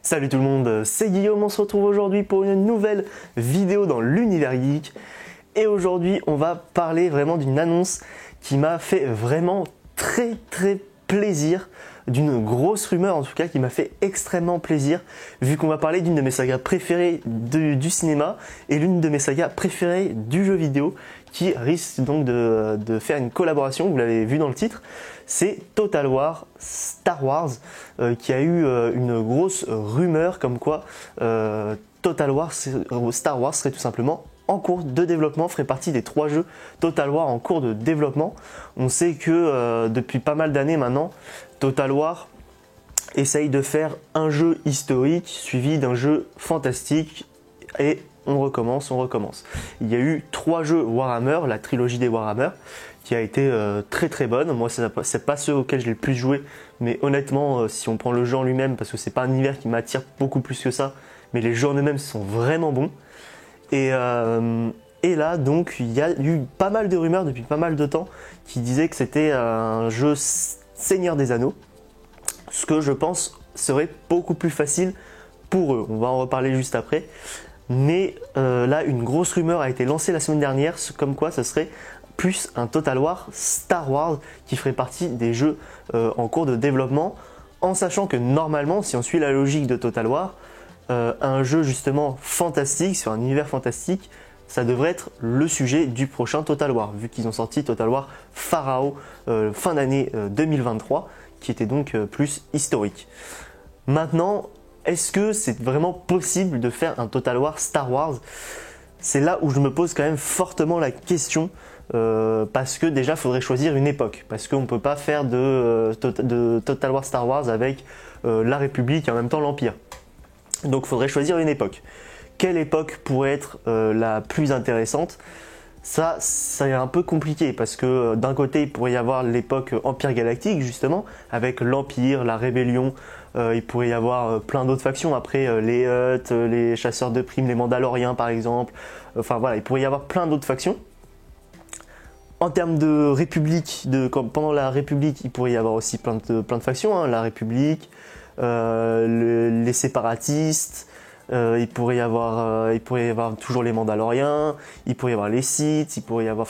Salut tout le monde, c'est Guillaume, on se retrouve aujourd'hui pour une nouvelle vidéo dans l'univers geek. Et aujourd'hui on va parler vraiment d'une annonce qui m'a fait vraiment très plaisir, d'une grosse rumeur en tout cas qui m'a fait extrêmement plaisir, vu qu'on va parler d'une de mes sagas préférées du cinéma et l'une de mes sagas préférées du jeu vidéo qui risque donc de faire une collaboration, vous l'avez vu dans le titre. C'est Total War Star Wars qui a eu une grosse rumeur comme quoi Total War Star Wars serait tout simplement en cours de développement, ferait partie des 3 jeux Total War en cours de développement. On sait que depuis pas mal d'années maintenant, Total War essaye de faire un jeu historique suivi d'un jeu fantastique et on recommence. Il y a eu 3 jeux Warhammer, la trilogie des Warhammer, qui a été très bonne. Moi, c'est pas ceux auxquels j'ai le plus joué, mais honnêtement, si on prend le jeu en lui-même, parce que c'est pas un univers qui m'attire beaucoup plus que ça, mais les jeux en eux-mêmes sont vraiment bons. Et là, donc, il y a eu pas mal de rumeurs depuis pas mal de temps qui disaient que c'était un jeu Seigneur des Anneaux, ce que je pense serait beaucoup plus facile pour eux. On va en reparler juste après. Mais là, une grosse rumeur a été lancée la semaine dernière, comme quoi ce serait plus un Total War Star Wars qui ferait partie des jeux en cours de développement, en sachant que normalement, si on suit la logique de Total War, un jeu justement fantastique, sur un univers fantastique, ça devrait être le sujet du prochain Total War, vu qu'ils ont sorti Total War Pharaoh fin d'année 2023, qui était donc plus historique. Maintenant, est-ce que c'est vraiment possible de faire un Total War Star Wars? C'est là où je me pose quand même fortement la question, parce que déjà il faudrait choisir une époque, parce qu'on ne peut pas faire de Total War Star Wars avec la République et en même temps l'Empire. Donc il faudrait choisir une époque. Quelle époque pourrait être la plus intéressante? Ça est un peu compliqué parce que d'un côté il pourrait y avoir l'époque Empire Galactique justement, avec l'Empire, la Rébellion, il pourrait y avoir plein d'autres factions après, les Hutt, les chasseurs de primes, les Mandaloriens par exemple, enfin voilà, il pourrait y avoir plein d'autres factions. En termes de République, pendant la République, il pourrait y avoir aussi plein de factions, hein, la République, les séparatistes, il pourrait y avoir toujours les Mandaloriens, il pourrait y avoir les Sith, il pourrait y avoir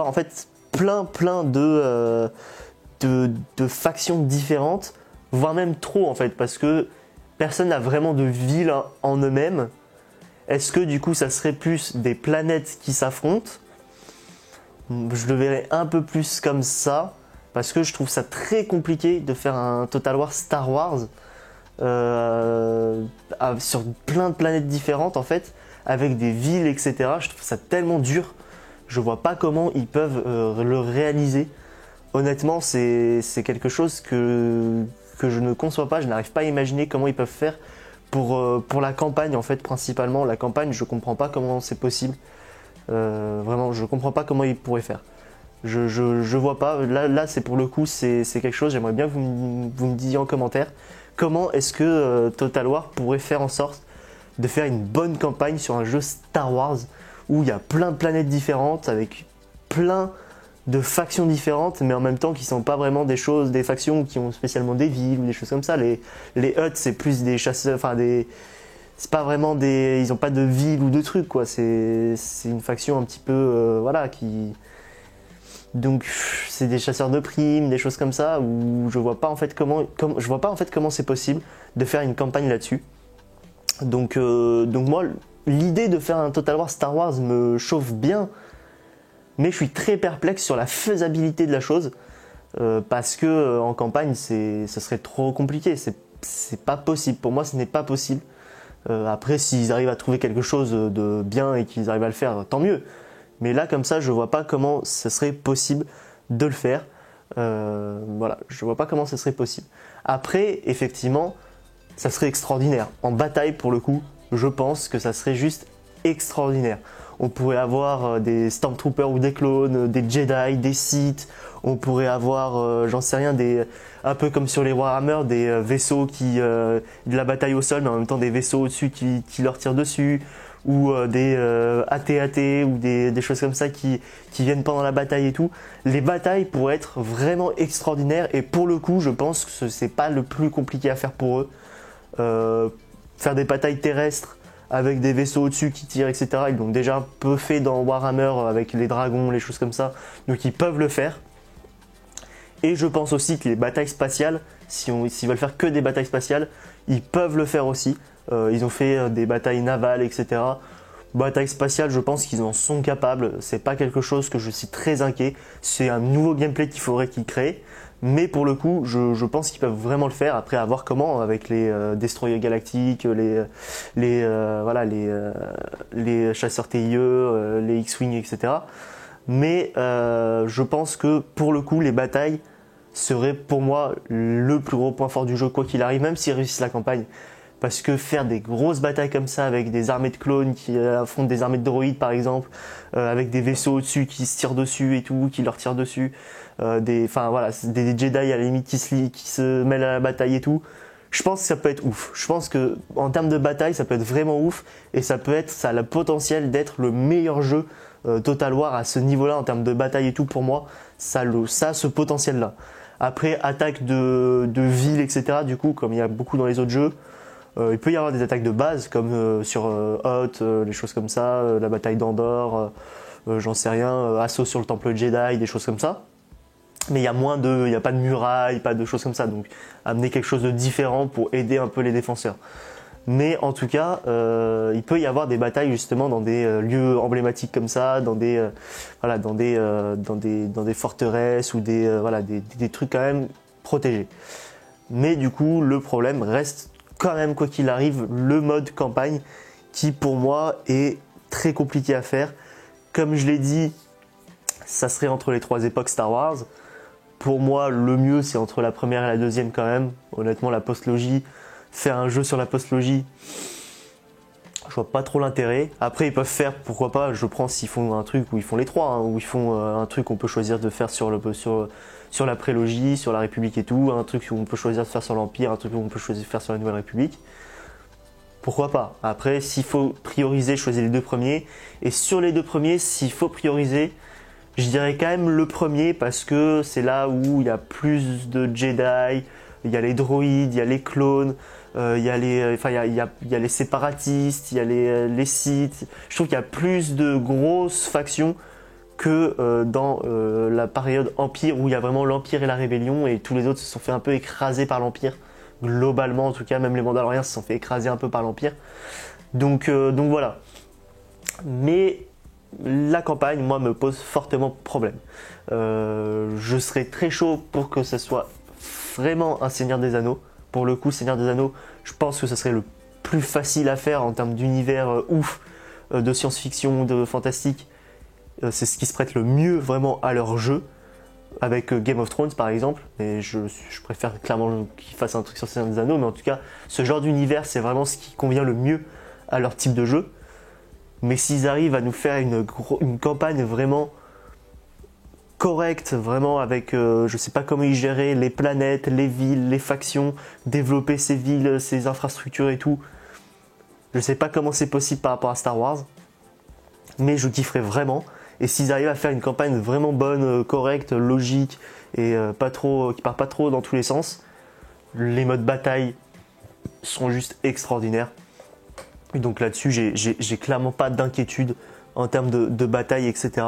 en fait plein de factions différentes, voire même trop en fait, parce que personne n'a vraiment de ville en eux-mêmes. Est-ce que du coup ça serait plus des planètes qui s'affrontent? Je le verrais un peu plus comme ça, parce que je trouve ça très compliqué de faire un Total War Star Wars sur plein de planètes différentes en fait, avec des villes, etc. Je trouve ça tellement dur, je vois pas comment ils peuvent le réaliser. Honnêtement, c'est quelque chose que je ne conçois pas, je n'arrive pas à imaginer comment ils peuvent faire pour la campagne en fait, principalement. La campagne, je comprends pas comment c'est possible. Vraiment, je comprends pas comment ils pourraient faire. Je vois pas. Là c'est pour le coup, c'est quelque chose. J'aimerais bien que vous me disiez en commentaire comment est-ce que Total War pourrait faire en sorte de faire une bonne campagne sur un jeu Star Wars où il y a plein de planètes différentes avec plein de factions différentes, mais en même temps qui sont pas vraiment des factions qui ont spécialement des villes ou des choses comme ça. Les Hutt, c'est plus des chasseurs, enfin c'est pas vraiment ils ont pas de ville ou de trucs quoi, c'est une faction un petit peu voilà, donc c'est des chasseurs de primes, des choses comme ça, où je vois pas en fait comment c'est possible de faire une campagne là-dessus. Donc moi l'idée de faire un Total War Star Wars me chauffe bien, mais je suis très perplexe sur la faisabilité de la chose, parce que en campagne ce serait trop compliqué, c'est pas possible, pour moi ce n'est pas possible. Après, s'ils arrivent à trouver quelque chose de bien et qu'ils arrivent à le faire, tant mieux. Mais là, comme ça, je vois pas comment ce serait possible de le faire. Voilà, je vois pas comment ce serait possible. Après, effectivement, ça serait extraordinaire. En bataille, pour le coup, je pense que ça serait juste extraordinaire. On pourrait avoir des Stormtroopers ou des clones, des Jedi, des Sith. On pourrait avoir, j'en sais rien, un peu comme sur les Warhammer, des vaisseaux de la bataille au sol, mais en même temps des vaisseaux au-dessus qui leur tirent dessus, ou des AT-AT, ou des choses comme ça qui viennent pendant la bataille et tout. Les batailles pourraient être vraiment extraordinaires, et pour le coup, je pense que c'est pas le plus compliqué à faire pour eux. faire des batailles terrestres avec des vaisseaux au-dessus qui tirent, etc. Ils l'ont déjà un peu fait dans Warhammer avec les dragons, les choses comme ça. Donc ils peuvent le faire. Et je pense aussi que les batailles spatiales, s'ils veulent faire que des batailles spatiales, ils peuvent le faire aussi. Ils ont fait des batailles navales, etc. Batailles spatiales, je pense qu'ils en sont capables. C'est pas quelque chose que je suis très inquiet. C'est un nouveau gameplay qu'il faudrait qu'ils créent. Mais pour le coup, je pense qu'ils peuvent vraiment le faire. Après, à voir comment, avec les destroyers galactiques, les chasseurs TIE, les X-Wing, etc. Mais je pense que pour le coup, les batailles seraient pour moi le plus gros point fort du jeu, quoi qu'il arrive, même s'ils réussissent la campagne. Parce que faire des grosses batailles comme ça avec des armées de clones qui affrontent des armées de droïdes par exemple, avec des vaisseaux au-dessus qui se tirent dessus et tout, qui leur tirent dessus, des Jedi à la limite qui se mêlent à la bataille et tout. Je pense que ça peut être ouf. Je pense que en termes de bataille, ça peut être vraiment ouf et ça a le potentiel d'être le meilleur jeu Total War à ce niveau-là en termes de bataille et tout. Pour moi, ça a ce potentiel-là. Après, attaque de ville, etc. Du coup, comme il y a beaucoup dans les autres jeux. Il peut y avoir des attaques de base comme sur Hoth, les choses comme ça, la bataille d'Andorre, j'en sais rien, assaut sur le temple Jedi, des choses comme ça. Mais il y a pas de muraille, pas de choses comme ça, donc amener quelque chose de différent pour aider un peu les défenseurs. Mais en tout cas, il peut y avoir des batailles justement dans des lieux emblématiques comme ça, dans des forteresses ou des trucs quand même protégés. Mais du coup, le problème reste quand même, quoi qu'il arrive, le mode campagne qui pour moi est très compliqué à faire. Comme je l'ai dit, ça serait entre les 3 époques Star Wars. Pour moi, le mieux c'est entre la première et la deuxième quand même. Honnêtement, la postlogie, faire un jeu sur la postlogie, je vois pas trop l'intérêt. Après, ils peuvent faire, pourquoi pas, je prends s'ils font un truc où ils font les 3, hein, où ils font un truc qu'on peut choisir de faire sur la prélogie, sur la République et tout, un truc où on peut choisir de faire sur l'Empire, un truc où on peut choisir de faire sur la Nouvelle République. Pourquoi pas? Après, s'il faut prioriser, choisir les 2 premiers. Et sur les 2 premiers, s'il faut prioriser, je dirais quand même le premier parce que c'est là où il y a plus de Jedi, il y a les droïdes, il y a les clones, il y a les séparatistes, il y a les Sith. Je trouve qu'il y a plus de grosses factions que dans la période Empire où il y a vraiment l'Empire et la Rébellion et tous les autres se sont fait un peu écraser par l'Empire. Globalement, en tout cas, même les Mandaloriens se sont fait écraser un peu par l'Empire. Donc voilà. Mais la campagne, moi, me pose fortement problème. Je serais très chaud pour que ce soit vraiment un Seigneur des Anneaux. Pour le coup, Seigneur des Anneaux, je pense que ce serait le plus facile à faire en termes d'univers ouf, de science-fiction, de fantastique. C'est ce qui se prête le mieux vraiment à leur jeu. Avec Game of Thrones par exemple, et je préfère clairement qu'ils fassent un truc sur Seigneur des Anneaux, mais en tout cas, ce genre d'univers, c'est vraiment ce qui convient le mieux à leur type de jeu. Mais s'ils arrivent à nous faire une campagne vraiment correcte, vraiment avec, je sais pas comment ils gérer les planètes, les villes, les factions, développer ces villes, ces infrastructures et tout, je sais pas comment c'est possible par rapport à Star Wars, mais je kifferais vraiment. Et s'ils arrivent à faire une campagne vraiment bonne, correcte, logique et qui part pas trop dans tous les sens, les modes bataille seront juste extraordinaires. Et donc là-dessus, j'ai clairement pas d'inquiétude en termes de bataille, etc.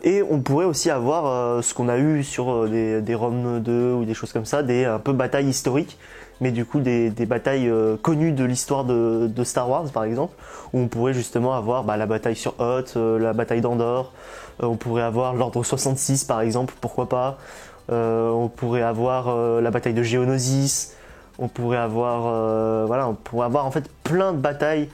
Et on pourrait aussi avoir ce qu'on a eu sur des Rome 2 ou des choses comme ça, un peu batailles historiques, mais du coup des batailles connues de l'histoire de Star Wars par exemple, où on pourrait justement avoir la bataille sur Hoth, la bataille d'Andorre, on pourrait avoir l'Ordre 66 par exemple, pourquoi pas, on pourrait avoir la bataille de Geonosis, on pourrait avoir en fait plein de batailles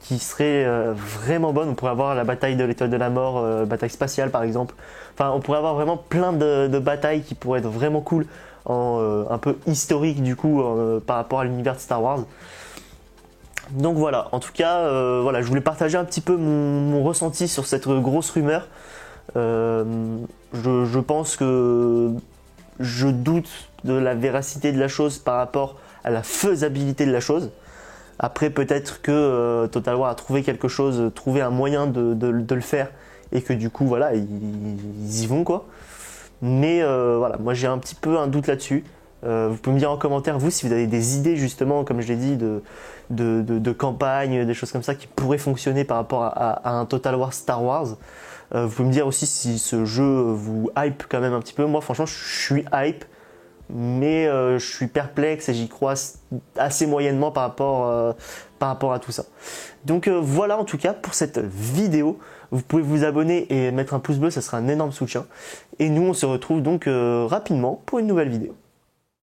qui seraient vraiment bonnes. On pourrait avoir la bataille de l'Étoile de la Mort, bataille spatiale par exemple. Enfin, on pourrait avoir vraiment plein de batailles qui pourraient être vraiment cool, un peu historique du coup par rapport à l'univers de Star Wars. Donc voilà, en tout cas, je voulais partager un petit peu mon ressenti sur cette grosse rumeur. Je pense que je doute de la véracité de la chose par rapport à la faisabilité de la chose. Après, peut-être que Total War a trouvé quelque chose, trouvé un moyen de le faire et que du coup, voilà, ils y vont quoi. Mais moi j'ai un petit peu un doute là-dessus. Vous pouvez me dire en commentaire, vous, si vous avez des idées justement, comme je l'ai dit, de campagne, des choses comme ça qui pourraient fonctionner par rapport à un Total War Star Wars. Vous pouvez me dire aussi si ce jeu vous hype quand même un petit peu. Moi, franchement, je suis hype, mais je suis perplexe et j'y crois assez moyennement par rapport à tout ça. Donc voilà en tout cas pour cette vidéo. Vous pouvez vous abonner et mettre un pouce bleu, ça sera un énorme soutien. Et nous, on se retrouve donc rapidement pour une nouvelle vidéo.